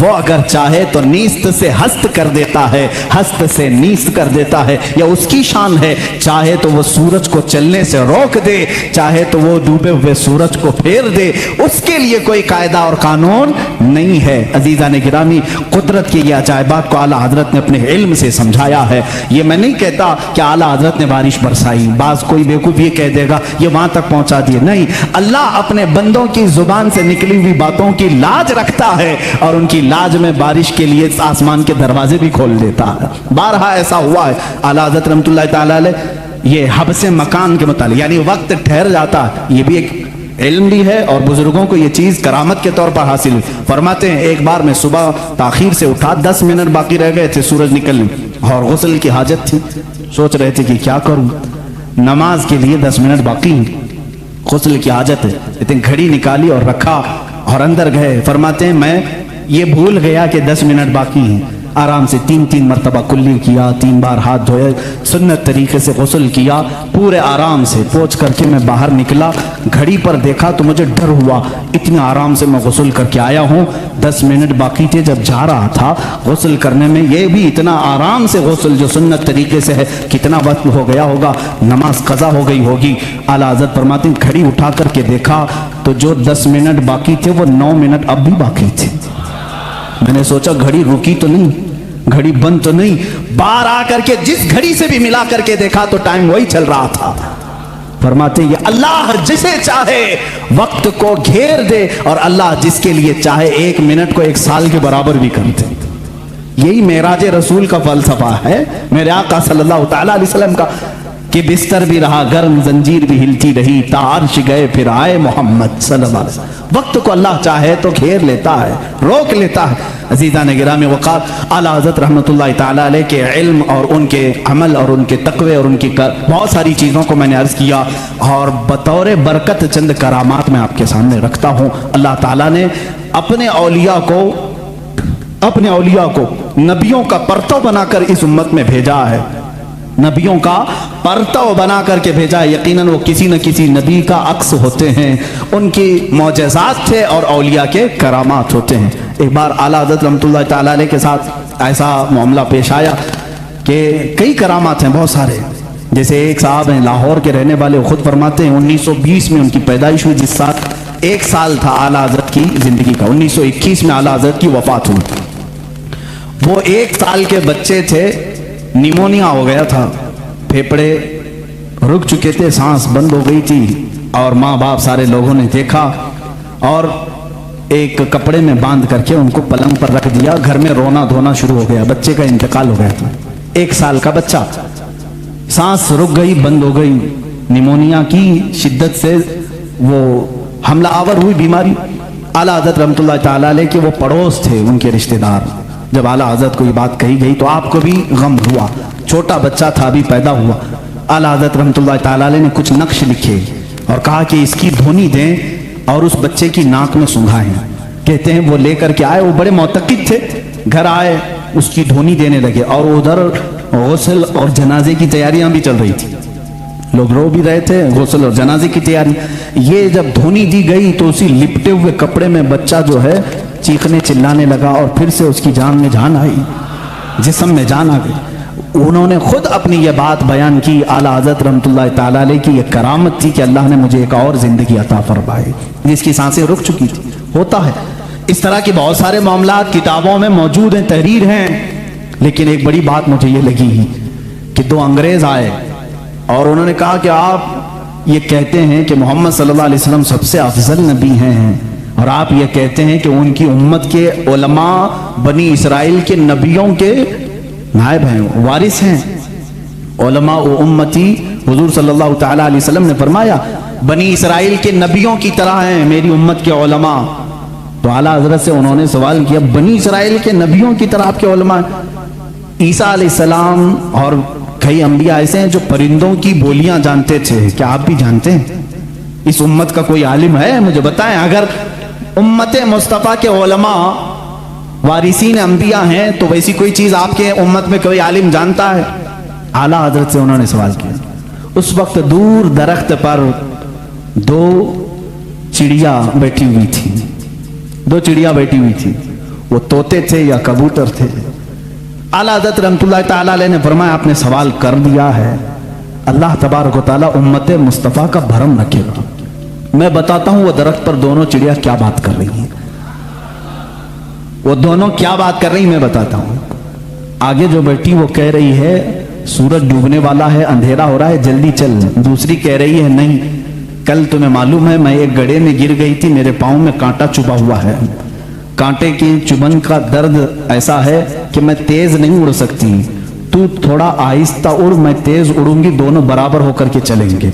وہ اگر چاہے تو نیست سے ہست کر دیتا ہے، ہست سے نیست کر دیتا ہے، یا اس کی شان ہے، چاہے تو وہ سورج کو چلنے سے روک دے، چاہے تو وہ ڈوبے ہوئے سورج کو پھیر دے، اس کے لیے کوئی قاعدہ اور قانون نہیں ہے۔ عزیزان گرامی، قدرت کی یہ عجائبات کو اعلیٰ حضرت نے اپنے علم سے سمجھایا ہے۔ یہ میں نہیں کہتا کہ اعلیٰ حضرت نے بارش برسائی، بعض کوئی بیوقوف یہ کہہ دے گا یہ وہاں تک پہنچا دیے، نہیں، اللہ اپنے بندوں کی زبان سے نکلی ہوئی باتوں کی لاج رکھتا ہے، اور ان کی لاج میں بارش کے لیے آسمان کے دروازے بھی کھول دیتا ہے۔ بارہا ایسا ہوا ہے۔ اعلیٰ حضرت رحمۃ اللہ تعالی علیہ یہ حبس مکان کے متعلق، یعنی وقت ٹھہر جاتا ہے، یہ بھی ایک علم بھی ہے، اور بزرگوں کو یہ چیز کرامت کے طور پر حاصل ہوئی۔ فرماتے ہیں ایک بار میں صبح تاخیر سے اٹھا، 10 منٹ باقی رہ گئے تھے سورج نکلنے، اور غسل کی حاجت تھی، سوچ رہے تھے کہ کیا کروں، نماز کے لیے 10 منٹ باقی، غسل کی حاجت ہے، اتنی گھڑی نکالی اور رکھا اور اندر گئے۔ فرماتے ہیں میں یہ بھول گیا کہ 10 منٹ باقی ہیں، آرام سے 3 مرتبہ کلی کیا، 3 بار ہاتھ دھوئے، سنت طریقے سے غسل کیا، پورے آرام سے پوچھ کر کے میں باہر نکلا، گھڑی پر دیکھا تو مجھے ڈر ہوا، اتنے آرام سے میں غسل کر کے آیا ہوں، 10 منٹ باقی تھے، جب جا رہا تھا غسل کرنے میں، یہ بھی اتنا آرام سے غسل جو سنت طریقے سے ہے، کتنا وقت ہو گیا ہوگا، نماز قضا ہو گئی ہوگی۔ اعلیٰ حضرت فرماتے ہیں گھڑی اٹھا کر کے دیکھا تو جو 10 منٹ باقی تھے وہ 9 منٹ اب بھی باقی تھے۔ میں نے سوچا گھڑی رکی تو نہیں، گھڑی بند تو نہیں، باہر آ کر کے جس گھڑی سے بھی ملا کر کے دیکھا تو ٹائم وہی چل رہا تھا۔ فرماتے ہیں اللہ جسے چاہے وقت کو گھیر دے، اور اللہ جس کے لیے چاہے 1 منٹ کو 1 سال کے برابر بھی کر دے۔ یہی معراج رسول کا فلسفہ ہے، میرے آقا صلی اللہ تعالی علیہ وسلم کا، کہ بستر بھی رہا گرم، زنجیر بھی ہلتی رہی، تا عرش گئے پھر آئے محمد صلی اللہ علیہ وسلم۔ وقت کو اللہ چاہے تو گھیر لیتا ہے، روک لیتا ہے۔ عزیزان گرامی وقات، اعلیٰ حضرت رحمۃ اللہ تعالی علیہ کے علم اور ان کے عمل اور ان کے تقوی اور ان کی بہت ساری چیزوں کو میں نے عرض کیا، اور بطور برکت چند کرامات میں آپ کے سامنے رکھتا ہوں۔ اللہ تعالیٰ نے اپنے اولیاء کو نبیوں کا پرتو بنا کر اس امت میں بھیجا ہے، نبیوں کا پرتو بنا کر کے بھیجا ہے۔ یقیناً وہ کسی نہ کسی نبی کا عکس ہوتے ہیں، ان کی معجزات تھے اور اولیاء کے کرامات ہوتے ہیں۔ ایک بار اعلیٰ حضرت رحمۃ اللہ تعالی علیہ کے ساتھ ایسا معاملہ پیش آیا کہ کئی کرامات ہیں، بہت سارے، جیسے ایک صاحب ہیں لاہور کے رہنے والے، خود فرماتے ہیں 1920 میں ان کی پیدائش ہوئی، جس سال 1 سال تھا اعلیٰ حضرت کی زندگی کا، 1921 میں اعلیٰ حضرت کی وفات ہوئی۔ وہ 1 سال کے بچے تھے، نیمونیا ہو گیا تھا، پھیپڑے رک چکے تھے، سانس بند ہو گئی تھی، اور ماں باپ سارے لوگوں نے دیکھا اور ایک کپڑے میں باندھ کر کے ان کو پلنگ پر رکھ دیا، گھر میں رونا دھونا شروع ہو گیا، بچے کا انتقال ہو گیا تھا، 1 سال کا بچہ، سانس رک گئی، بند ہو گئی، نیمونیا کی شدت سے وہ حملہ آور ہوئی بیماری۔ اعلیٰ حضرت رحمۃ اللہ تعالی علیہ کے وہ پڑوس تھے، ان کے رشتہ دار، جب اعلیٰ حضرت کو یہ بات کہی گئی تو آپ کو بھی غم ہوا، چھوٹا بچہ تھا ابھی پیدا ہوا۔ اعلیٰ حضرت رحمۃ اللہ تعالی علیہ نے کچھ نقش لکھے اور کہا کہ اس کی دھونی دیں اور اس بچے کی ناک میں سنگھائیں۔ کہتے ہیں وہ لے کر کے آئے، وہ بڑے معتقد تھے، گھر آئے اس کی دھونی دینے لگے، اور ادھر غسل اور جنازے کی تیاریاں بھی چل رہی تھی، لوگ رو بھی رہے تھے، غسل اور جنازے کی تیاری۔ یہ جب دھونی دی گئی تو اسی لپٹے ہوئے کپڑے میں بچہ جو ہے چیخنے چلانے لگا، اور پھر سے اس کی جان میں جان آئی، جسم میں جان آ گئی۔ انہوں نے خود اپنی یہ بات بیان کی، اعلیٰ حضرت رحمۃ اللہ تعالی علیہ کی یہ کرامت تھی کہ اللہ نے مجھے ایک اور زندگی عطا فرمائی، جس کی سانسیں رک چکی تھی۔ ہوتا ہے اس طرح کے بہت سارے معاملات کتابوں میں موجود ہیں، تحریر ہیں، لیکن ایک بڑی بات مجھے یہ لگی کہ 2 انگریز آئے اور انہوں نے کہا کہ آپ یہ کہتے ہیں کہ محمد صلی اللہ علیہ وسلم سب سے افضل نبی ہیں، اور آپ یہ کہتے ہیں کہ ان کی امت کے علماء بنی اسرائیل کے نبیوں کے نائب ہیں، وارث ہیں۔ علماء و امتی، حضور صلی اللہ تعالی علیہ وسلم نے فرمایا بنی اسرائیل کے نبیوں کی طرح ہیں میری امت کے علماء۔ تو اعلیٰ حضرت سے انہوں نے سوال کیا بنی اسرائیل کے نبیوں کی طرح آپ کے علماء ہیں؟ عیسیٰ علیہ السلام اور کئی انبیاء ایسے ہیں جو پرندوں کی بولیاں جانتے تھے، کیا آپ بھی جانتے ہیں؟ اس امت کا کوئی عالم ہے؟ مجھے بتائیں، اگر امت مصطفیٰ کے علماء وارثین انبیاء ہیں تو ویسی کوئی چیز آپ کے امت میں کوئی عالم جانتا ہے؟ اعلیٰ حضرت سے انہوں نے سوال کیا۔ اس وقت دور درخت پر 2 چڑیا بیٹھی ہوئی تھی، 2 چڑیا بیٹھی ہوئی تھی، وہ طوطے تھے یا کبوتر تھے؟ اعلیٰ حضرت رحمۃ اللہ تعالیٰ علیہ نے فرمایا آپ نے سوال کر دیا ہے، اللہ تبارک و تعالیٰ امت مصطفیٰ کا بھرم رکھے گا۔ میں بتاتا ہوں وہ درخت پر دونوں چڑیا کیا بات کر رہی ہیں، وہ دونوں کیا بات کر رہی ہیں میں بتاتا ہوں۔ آگے جو بیٹی وہ کہہ رہی ہے سورج ڈوبنے والا ہے، اندھیرا ہو رہا ہے، جلدی چل۔ دوسری کہہ رہی ہے نہیں، کل تمہیں معلوم ہے میں ایک گڑھے میں گر گئی تھی، میرے پاؤں میں کانٹا چبھا ہوا ہے، کانٹے کی چبھن کا درد ایسا ہے کہ میں تیز نہیں اڑ سکتی، تو تھوڑا آہستہ اڑ، میں تیز اڑوں گی، دونوں برابر ہو کر کے چلیں گے۔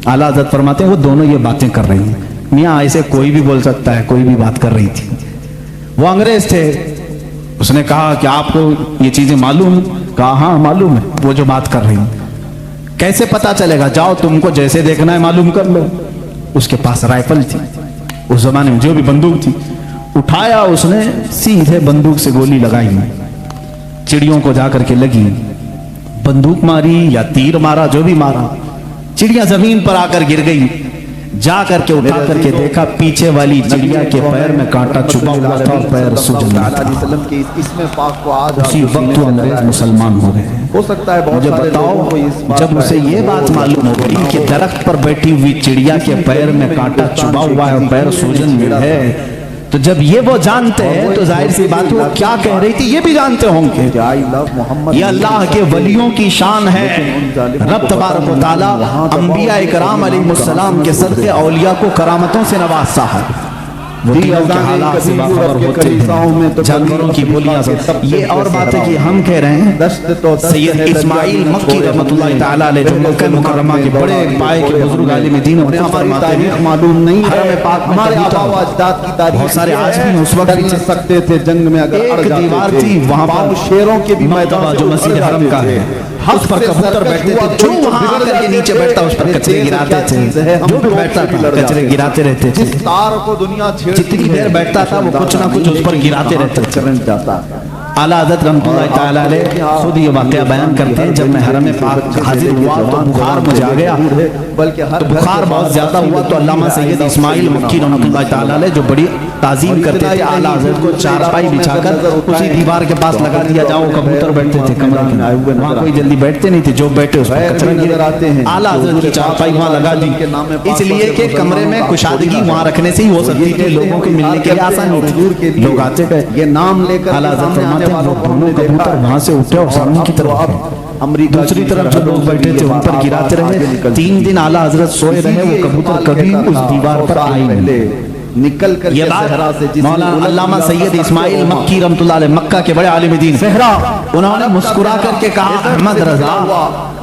اعلیٰ حضرت فرماتے ہیں وہ دونوں یہ باتیں کر رہی ہیں۔ میاں ایسے کوئی بھی بول سکتا ہے، کوئی بھی بات کر رہی تھی۔ وہ انگریز تھے، اس نے کہا کہ آپ کو یہ چیزیں معلوم ہیں؟ کہا ہاں معلوم ہے وہ جو بات کر رہی ہیں۔ کیسے پتا چلے گا؟ جاؤ تم کو جیسے دیکھنا ہے معلوم کر لو۔ اس کے پاس رائفل تھی، اس زمانے میں جو بھی بندوق تھی، اٹھایا اس نے، سیدھے بندوق سے گولی لگائی، چڑیوں کو جا کر کے لگی، بندوق ماری یا تیر مارا، جو بھی مارا، چڑیا زمین پر آ کر گر گئی۔ جا کر کے اٹھا کر کے دیکھا پیچھے والی چڑیا کے پیر میں کانٹا چبھا ہوا تھا اور پیر سوج رہا تھا۔ اسی وقت وہ انگریز مسلمان ہو گئے۔ ہو سکتا ہے مجھے بتاؤ جب اسے یہ بات معلوم ہو گئی کہ درخت پر بیٹھی ہوئی چڑیا کے پیر میں کانٹا چبھا ہوا ہے اور پیر سوجن میں ہے، تو جب یہ وہ جانتے ہیں تو ظاہر سی بات وہ کیا کہہ رہی تھی یہ بھی جانتے ہوں گے۔ یہ اللہ کے ولیوں کی شان ہے، رب تبارک و تعالیٰ انبیاء کرام علیہ السلام کے صدقے اولیاء کو کرامتوں سے نوازتا ہے۔ وہ دلوں کے حالات سے باخبر ہوتے ہیں، جانوروں کی بولیاں سے۔ یہ اور بات ہے کہ ہم کہہ رہے ہیں سید اسماعیل مکی رحمۃ اللہ تعالیٰ علیہ جو مکہ مکرمہ کے بڑے پائے کے بزرگ عالم دین ہوتے ہیں، فرماتے ہیں معلوم نہیں حرم پاک ہمارے آبا و اجداد کی تاریخ بہت سارے آج بھی اس وقت چل سکتے تھے جنگ میں، اگر ایک دیوار تھی وہاں پر شیروں کے بھی مرتبہ جو مسجد حرم کا ہے، اس پر کبوتر بیٹھتے تھے، جو وہاں آ کر کے نیچے بیٹھتا اس پر کچرے گراتے تھے، جو بھی بیٹھتا تھا کچرے گراتے رہتے تھے، تار کو دنیا جتنی دیر بیٹھتا تھا وہ کچھ نہ کچھ اس پر گراتے رہتے تھے۔ اعلیٰ حضرت رحمۃ اللہ تعالیٰ علیہ خود یہ واقعہ بیان کرتے ہیں، جب میں حرم پاک حاضر ہوا تو بخار مجھے آ گیا، تو بخار بہت زیادہ ہوا تو علامہ سید اسماعیل مکی رحمۃ اللہ تعالیٰ علیہ جو بڑی تعظیم کرتے تھے، اعلیٰ حضرت کو چارپائی بچھا کر اسی دیوار کے پاس لگا دیا، جاؤ کبوتر بیٹھتے تھے کمرے میں، وہاں کوئی جلدی بیٹھتے نہیں تھے، جو بیٹھے اس پر کچرا گراتے ہیں۔ اعلیٰ حضرت کی چارپائی وہاں لگا دی، اس لیے کہ کمرے میں کشادگی وہاں رکھنے سے ہی ہو سکتی تھی، لوگوں کے ملنے کے لیے آسانی تھی، لوگ آتے گئے۔ یہ نام لے کر اعلیٰ حضرت فرماتے ہیں وہ دونوں کبوتر وہاں سے اٹھے اور سامنے کی طرف، دوسری طرف جو لوگ بیٹھے تھے ان پر گراتے رہے۔ 3 دن اعلیٰ حضرت سوئے رہے، وہ کبوتر کبھی اس دیوار پر آئے نہیں۔ نکل کر یہ بات مولانا علامہ سید اسماعیل مکی رحمۃ اللہ علیہ مکہ کے بڑے عالم دین صحرا، انہوں نے مسکرا کر کے کہا احمد رضا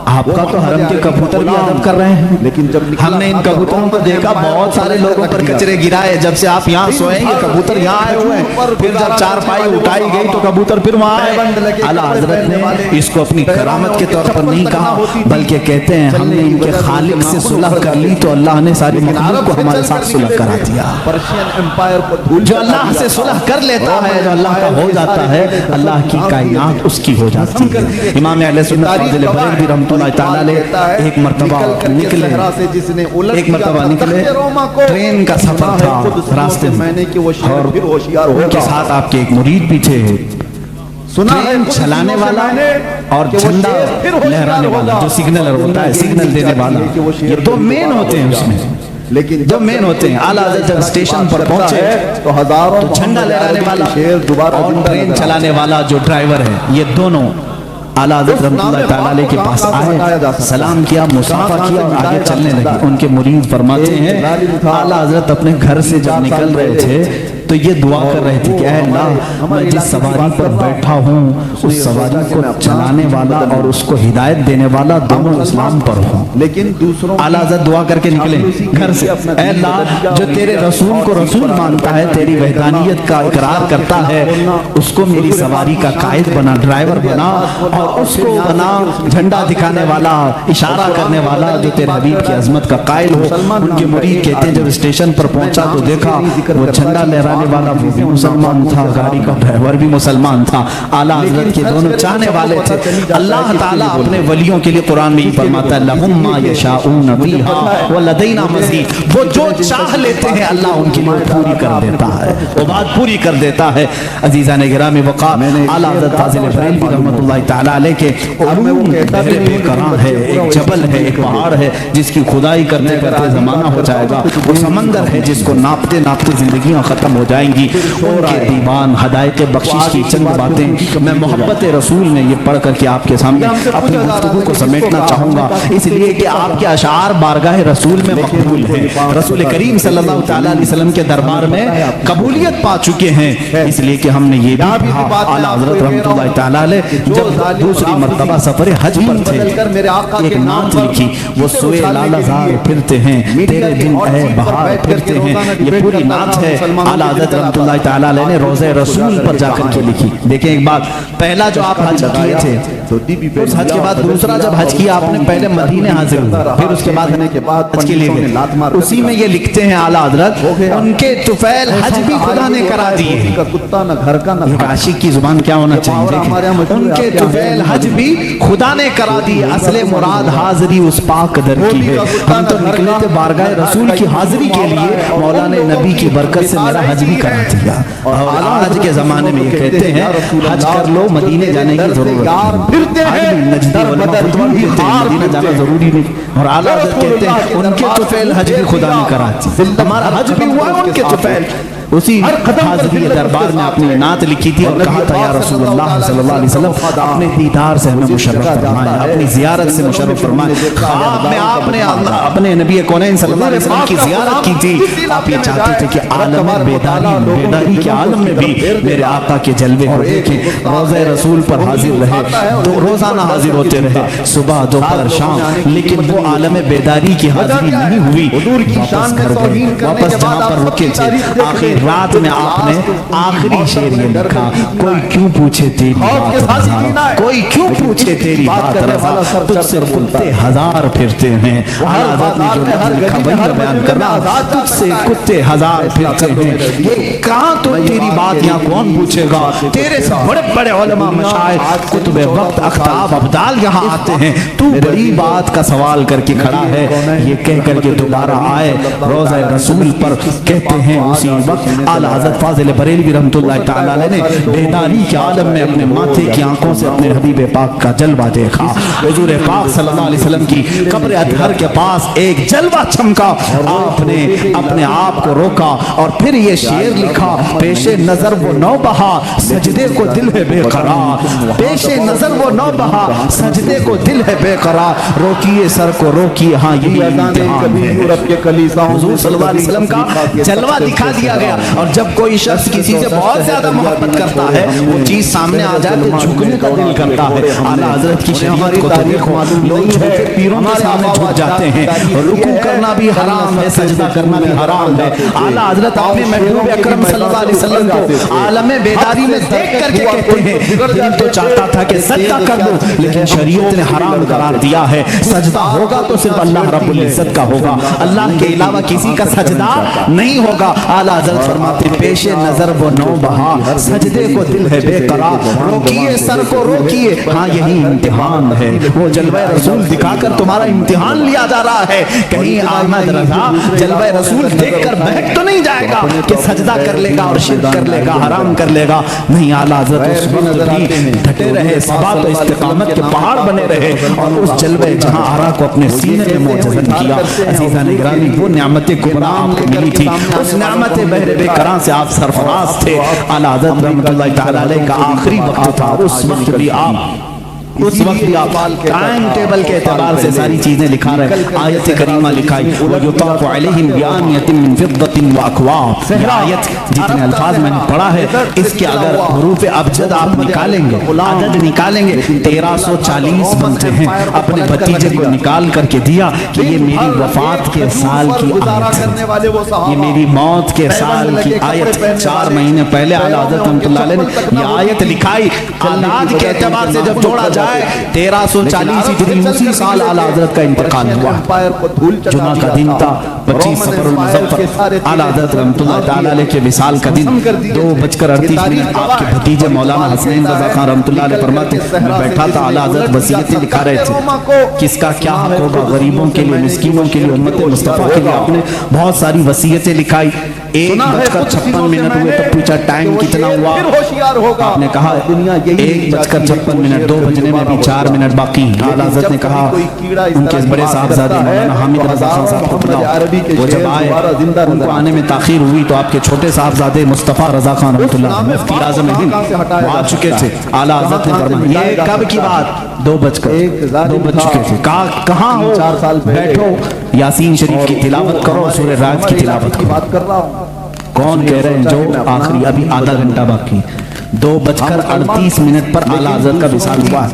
آپ کا تو حرم کے کبوتر بھی ادب کر رہے ہیں، لیکن جب ہم نے ان کبوتروں کو دیکھا بہت سارے لوگوں پر کچرے گرائے، جب سے آپ یہاں سوئے یہ کبوتر یہاں آئے ہوئے ہیں، پھر جب چارپائی اٹھائی گئی تو کبوتر پھر وہاں آئے۔ اعلیٰ حضرت نے اس کو اپنی کرامت کے طور پر نہیں کہا، بلکہ کہتے ہیں ہم نے ان کے خالق سے صلح کر لی تو اللہ نے ساری مخلوق کو ہمارے ساتھ صلح کرا دیا۔ پرشین امپائر کو بھول جو اللہ سے صلح کر لیتا ہے، جو اللہ کا ہو جاتا ہے، اللہ کی کائنات اس کی ہو جاتی ہے۔ امام اہل سنت فاضل بریلوی رحمۃ اللہ تعالیٰ علیہ ایک مرتبہ نکلے، ٹرین کا سفر تھا، راستے میں اور ان کے ساتھ آپ کے ایک مرید پیچھے ہے، ٹرین چلانے والا اور جھنڈا لہرانے والا جو سگنلر ہوتا ہے، سگنل دینے والا، یہ 2 مین ہوتے ہیں اس میں، لیکن جو مین ہوتے ہیں۔ اعلیٰ حضرت جب اسٹیشن پر پہنچے تو ہزاروں جھنڈا لہرانے والا اور ٹرین چلانے والا جو ڈرائیور ہے، یہ دونوں اعلیٰ حضرت رحمۃ اللہ تعالیٰ علیہ کے پاس آئے، سلام کیا، مصافحہ کیا اور آگے چلنے لگے۔ ان کے مرید فرماتے ہیں اعلیٰ حضرت اپنے گھر سے جب نکل رہے تھے تو یہ دعا کر رہے تھے کہ اے اللہ میں جس سواری پر بیٹھا ہوں اس سواری کو چلانے والا اور اس کو ہدایت دینے والا دونوں اسلام پر ہوں۔ لیکن دوسروں اعلیٰ حضرت دعا کر کے نکلے گھر سے، اے اللہ جو تیرے رسول کو رسول مانتا ہے، تیری وحدانیت کا اقرار کرتا ہے، اس کو میری سواری کا قائد بنا، ڈرائیور بنا، اور اس کو بنا جھنڈا دکھانے والا، اشارہ کرنے والا، جو تیرے حبیب کی عظمت کا قائل ہو۔ ان کے مرید کہتے ہیں جب اسٹیشن پر پہنچا تو دیکھا وہ جھنڈا لہرا چلانے والا وہ بھی مسلمان تھا، گاڑی کا ڈرائیور بھی مسلمان تھا، اعلیٰ حضرت کے دونوں چاہنے والے تھے۔ اللہ تعالیٰ اپنے ولیوں کے لیے قرآن میں ہی فرماتا ہے لَهُمْ مَا يَشَاءُونَ فِيهَا وَلَدَيْنَا مَزِيدٌ، وہ جو چاہ لیتے ہیں اللہ ان کے لیے پوری کر دیتا ہے، وہ بات پوری کر دیتا ہے۔ عزیزان گرامی وقار اعلیٰ حضرت فاضل بریلوی رحمۃ اللہ تعالیٰ علیہ کے علوم بہر بے قرار ہے، ایک جبل ہے، ایک پہاڑ ہے جس کی کھدائی کرتے کرتے زمانہ ہو جائے گا، وہ سمندر ہے جس کو ناپتے ناپتے زندگیاں ختم ہو جائیں گی۔ ان کے دیوان ہدایت بخشش کی چند باتیں میں محبت رسول میں یہ پڑھ کر کے آپ کے سامنے اپنی گفتگو کو سمیٹنا چاہوں گا، اس لیے کہ آپ کے اشعار بارگاہ رسول میں مقبول ہیں، رسول کریم صلی اللہ تعالیٰ علیہ وسلم کے دربار میں قبولیت پا چکے ہیں۔ اس لیے کہ ہم نے یہ بھی کہا اعلیٰ حضرت رحمۃ اللہ تعالیٰ علیہ جب دوسری مرتبہ سفر حج پر تھے، ایک نعت لکھی، وہ سوئے لالہ زار پھرتے ہیں تیرے دن اے بہار پھرتے ہیں، یہ پوری نعت ہے اعلیٰ حضرت رحمۃ اللہ تعالیٰ علیہ نے روضہ رسول پر جا کر کے لکھی۔ دیکھیں ایک بات، پہلا جو آپ حج کیے تھے، اس حج کے بعد دوسرا جب حج کیا آپ نے پہلے مدینے حاضر ہوئے، پھر اس کے بعد حج کے لیے گئے، اسی میں یہ لکھتے ہیں اعلیٰ حضرت ان کے طفیل حج بھی خدا نے کرا دیے۔ عاشق کی زبان کیا ہونا چاہیے، ان کے طفیل حج بھی خدا نے کرا دی، اصل مراد حاضری اس پاک در کی ہے۔ ہم تو نکلے تھے بارگاہ رسول کی حاضری کے لیے، مولا نے نبی کی برکت سے میرا حج بھی کرا دیا۔ اور آج کے زمانے میں یہ کہتے ہیں حج کر لو، مدینے جانے کی ضرورت نہیں، نجدی علماء فتویٰ بھی کہتے ہیں مدینہ جانا ضروری نہیں، اور اعلیٰ حضرت کہتے ہیں ان کے طفیل حج بھی خدا نے کرا دی، ہمارا حج بھی ہوا ان کے طفیل۔ اسی حاضری دربار میں اپنی نعت لکھی تھی اور کہا تھا یا رسول اللہ صلی اللہ علیہ وسلم اپنے دیدار سے ہمیں مشرف فرمائے، اپنی زیارت سے مشرف فرمائے۔ خواب میں آپ نے اپنے نبی کونین صلی اللہ علیہ وسلم کی زیارت کی تھی، آپ یہ چاہتے تھے کہ عالم بیداری کے عالم میں بھی میرے آقا کے جلوے کو دیکھیں، روضہ رسول پر حاضر رہے، روزانہ حاضر ہوتے رہے صبح دوپہر شام، لیکن وہ عالم بیداری کی حاضری نہیں ہوئی، واپس گھر گئے، واپس جہاں پر رکے تھے۔ آخر رات میں آپ نے آخری شعر یہ لکھا، کوئی کیوں پوچھے تیری بات رضا، کوئی کیوں پوچھے تیری بات رضا، تجھ سے کتے ہزار پھرتے ہیں۔ حضرت نے جو لکھا وہی میں بیان کرنا، تجھ سے کتے ہزار پھرتے ہیں، یہ کہاں تو تیری بات یہاں کون پوچھے گا، تیرے سے بڑے بڑے علماء مشائخ کتب وقت اختاب ابدال یہاں آتے ہیں، تو بڑی بات کا سوال کر کے کھڑا ہے۔ یہ کہہ کر کے دوبارہ آئے روضہ رسول پر، کہتے ہیں اسی وقت اعلیٰ حضرت فاضل بریلوی رحمۃ اللہ تعالیٰ علیہ نے بیداری کے عالم میں اپنے ماتھے کی آنکھوں سے اپنے حبیب پاک کا جلوہ دیکھا۔ حضور پاک صلی اللہ علیہ وسلم کی قبر اطہر کے پاس ایک جلوہ چمکا، آپ نے اپنے آپ کو روکا اور پھر یہ شعر لکھا، پیش نظر وہ نو بہا سجدے کو دل ہے بے قرار، پیش نظر وہ نو بہا سجدے کو دل ہے بے قرار، روکیے سر کو روکیے، ہاں یہی امتحان ہے۔ حضور صلی اللہ علیہ وسلم کا جلوہ دکھا دیا گیا، اور جب کوئی شخص کسی سے بہت زیادہ محبت کرتا ہے، وہ چیز سامنے آ جائے تو جھکنے کا دل کرتا ہے۔ اعلیٰ حضرت کی شریعت کو دیکھو، لوگ جھکے پیروں کے سامنے جھک جاتے ہیں، رکوع کرنا بھی حرام ہے، سجدہ کرنا بھی حرام ہے۔ اعلیٰ حضرت اپنے محبوب اکرم صلی اللہ علیہ وسلم کو عالم بیداری میں دیکھ کر کے کہتے ہیں، دل تو چاہتا تھا کہ سجدہ کر دو، لیکن شریعت نے حرام قرار دیا ہے، سجدہ ہوگا تو صرف اللہ رب العزت کا ہوگا، اللہ کے علاوہ کسی کا سجدہ نہیں ہوگا۔ اعلیٰ حضرت فرماتے پیش نظر وہ نو بہا سجدے کو دل ہے بے قرار، روکیے سر کو روکیے، ہاں یہی امتحان ہے۔ وہ جلوہ رسول دکھا کر تمہارا امتحان لیا جا رہا ہے، کہیں احمد رضا جلوہ رسول دیکھ کر بہک تو نہیں جائے گا کہ سجدہ کر لے گا اور شرک کر لے گا، حرام کر لے گا، نہیں۔ اعلیٰ حضرت اس وقت بھی ڈٹے رہے، ثبات و استقامت کے پہاڑ بنے رہے، اور اس جلوہ جہاں آرا کو اپنے سینے میں معجزن کیا۔ عزیزان گرامی، وہ نعمت کبریٰ آپ کو ملی تھی، اس نعمت بحر بے قرار سے آپ سرفراز تھے۔ اعلیٰ حضرت رحمۃ اللہ تعالیٰ علیہ کا آخری وقت تھا، اس وقت بھی آپ ٹائم ٹیبل کے اعتبار سے ساری چیزیں لکھا رہے۔ آیت کریمہ لکھائی وَيُطَافُ عَلَيْهِمْ بِآنِيَةٍ مِّن فِضَّةٍ وَأَكْوَابٍ، یہ آیت جتنے الفاظ میں نے پڑھا ہے، اس کے اگر حروف ابجد آپ نکالیں گے، عدد نکالیں گے، 1340 بنتے ہیں۔ اپنے بھتیجے کو نکال کر کے دیا کہ یہ میری وفات کے سال کی آیت ہے، یہ میری موت کے سال کی آیت۔ 4 مہینے پہلے اعلیٰ حضرت رحمۃ اللہ علیہ نے یہ آیت لکھائی۔ آلات کے اعتبار سے جب جوڑا جائے ہے 1340 ہجری اسی سال اعلیٰ حضرت کا انتقال ہوا۔ امپائر کو دھول چٹا جمعہ کا دن تھا 25 صفر المظفر، اعلیٰ حضرت رحمۃ اللہ تعالیٰ علیہ کے وصال کا دن 2:38 آپ کے بھتیجے مولانا حسنین رضا خان رحمۃ اللہ علیہ فرماتے میں بیٹھا تھا، اعلیٰ حضرت وصیتیں لکھا رہے تھے کس کا کیا حق ہوگا، غریبوں کے لیے، مسکینوں کے لیے، امت مصطفیٰ کے لیے آپ نے بہت ساری وصیتیں لکھائی۔ 1:56 ہوئے تو پوچھا ٹائم کتنا ہوا، ہوشیار ہوگا، آپ نے کہا 1:56، 2 بجنے میں بھی 4 منٹ باقی۔ اعلیٰ حضرت نے کہا ان کے بڑے صاحبزادے مولانا حامد رضا خان صاحب کو بلاؤ، وہ جب آئے ان کو آنے میں تاخیر ہوئی تو آپ کے چھوٹے صاحبزادے مصطفیٰ رضا خان رحمۃ اللہ مفتی اعظم ہند وہ آ چکے تھے۔ اعلیٰ حضرت نے فرمایا یہ کب کی بات، 2 بج چکے تھے، کہاں ہو، بیٹھو یاسین شریف کی تلاوت کرو، سورہ رعد کی تلاوت کرو۔ بات کر رہا ہوں، کون کہہ رہے ہیں جو آخری ابھی آدھا گھنٹہ باقی، 2:38 پر اعلیٰ حضرت کا وصال ہوا۔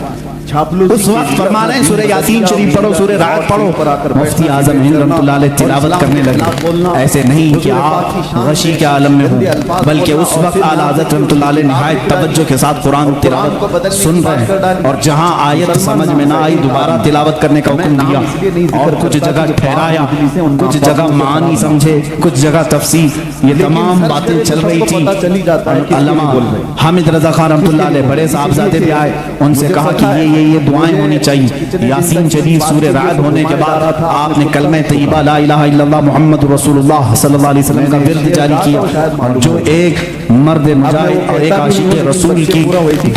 اس وقت فرما رہے ہیں سورہ یاسین شریف پڑھو، سورہ رعد پڑھو، مفتی اعظم ہند رحمۃ اللہ علیہ تلاوت کرنے لگے۔ ایسے نہیں کہ آپ غشی کے عالم میں ہوں، بلکہ اس وقت اعلیٰ حضرت رحمۃ اللہ علیہ نہایت توجہ کے ساتھ قرآن تلاوت سن رہے ہیں، اور جہاں آیت سمجھ میں نہ آئی دوبارہ تلاوت کرنے کا حکم دیا، اور کچھ جگہ ٹھہرایا، کچھ جگہ معانی سمجھے، کچھ جگہ تفسیر، یہ تمام باتیں چل رہی تھی۔ علامہ حامد رضا خان رحمۃ اللہ علیہ بڑے صاحبزادے بھی آئے، ان سے کہا کہ یہ دعائیں ہونی چاہیے۔ یاسین شریف سورہ رعد ہونے کے بعد آپ نے کلمہ طیبہ لا الہ الا اللہ محمد رسول اللہ صلی اللہ علیہ وسلم کا ورد جاری کیا، اور جو ایک مرد مجاہد اور ایک عاشق رسول کی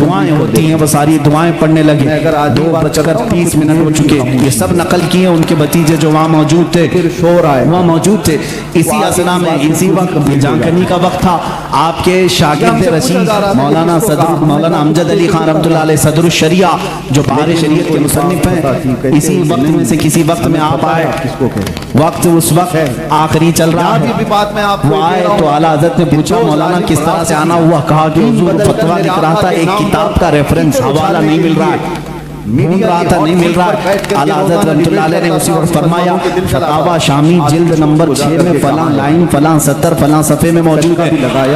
دعائیں ہوتی ہیں وہ ساری دعائیں پڑھنے لگے۔ 2:30 ہو چکے، یہ سب نقل کیے ان کے بھتیجے جو وہاں موجود تھے، وہاں موجود تھے۔ اسی اسنا میں اسی وقت جانکنی کا وقت تھا، آپ کے شاگرد رشید مولانا امجد علی خان رحمۃ اللہ علیہ صدر الشریعہ جو بہار شریعت کے مصنف ہیں، اسی وقت میں سے کسی وقت میں آپ آئے، وقت اس وقت آخری چل رہا ہے، وہ آئے تو اعلیٰ حضرت نے پوچھا مولانا کس طرح سے آنا ہوا، کہا کہ حضور فتویٰ لکھ رہا تھا، ایک کتاب کا ریفرنس حوالہ نہیں مل رہا ہے، ڈھونڈ رہا تھا نہیں مل رہا ہے۔ اعلیٰ حضرت رحمۃ اللہ علیہ نے اسی وقت فرمایا فتاویٰ شامی جلد نمبر 6 میں فلاں لائن فلاں سطر فلاں صفحے میں موجود ہے،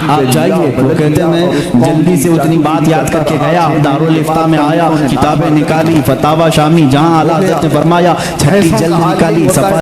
آپ جائیے۔ وہ کہتے ہیں میں جلدی سے اتنی بات یاد کر کے گیا، دارالفتاء میں آیا، کتابیں نکالی، فتاویٰ شامی جہاں اعلیٰ حضرت نے فرمایا چھٹی جلد نکالی،